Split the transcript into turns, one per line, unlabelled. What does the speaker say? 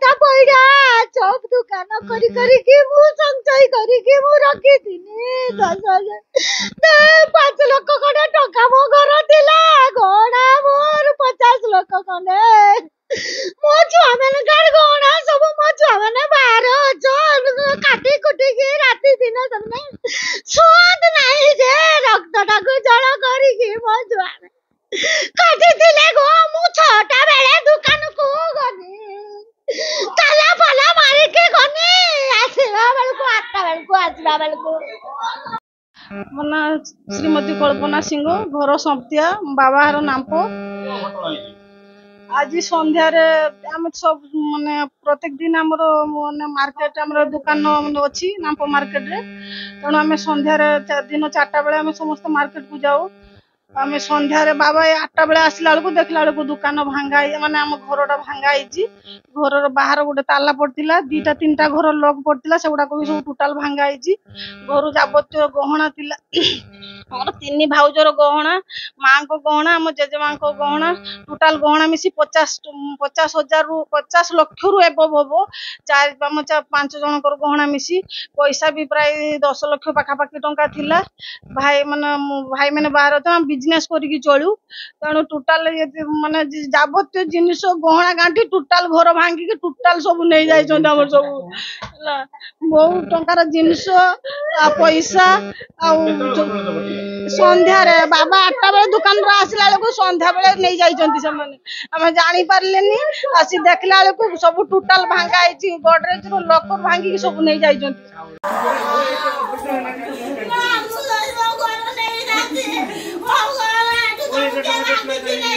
था पैसा सब दुकान करी मु संचय करी मु रखी थिनी 10,000 5 लाख खंडे टका मो घर थिला गहना मोर 50 लाख खंडे मो छुआ मैंने गाड़ गहना सब मो छुआ मैंने बाहर अछन काटी कुटी के राती दिन सबने स्वाद नहीं जे रक्त टाको जड़ करी के मो छुआ काटी थिले गो मु 6टा बेले दुकान को गनी ताला फाला मारी के गनी आसवा बेलको 8टा बेलको आसवा बेलको
मना श्रीमती कल्पना सिंह घर संपतिया बाबा हर नामपो आज संध्यार आम सब माने प्रत्येक दिन आमर माने मार्केट आमर दुकान अच्छी नामपो मार्केट रे तेणु आम संध्यार दिन 4टा बेले आम समस्त मार्केट को जाऊ आम संध्यार बाबा 8टा बेले आसला बेलू देखला बेलू दुकान भांगा माने आम घरटा भांगा घर बाहर गोटे ताला पड़ता 2टा 3टा घर लक पड़ता से गुड़ाक भी सब टोटाल भांगा घर जाबतीय गहना थिला मोर 3 भाउजर गहना माँ को गहना आम जेजेमा को गहना टोटाल गहना मिसी 50,000 रु 50 लक्ष रु एबव हम 5 जन गहना मिसी पैसा भी प्राय 10 लक्ष पाखापाखि टंका थिला भाई मैंने बाहर अच्छा बिजनेस करके चलू तेणु टोटाल माने जाबतीय जिनिस गहना गांठी टोटाल घर भांगिकी टोटाल सब नहीं जाइए सब बहुत टंकार जिनिस पैसा संध्यार बाबा 8टा बेले दुकान आसला बेलू संध्या बेले नहीं जाइए आम जानी पार्लेनी आसी देखला बेलू सब टोटाल भांगा गडरेज लकर भांगिकी सब नहीं जाइए
Oh,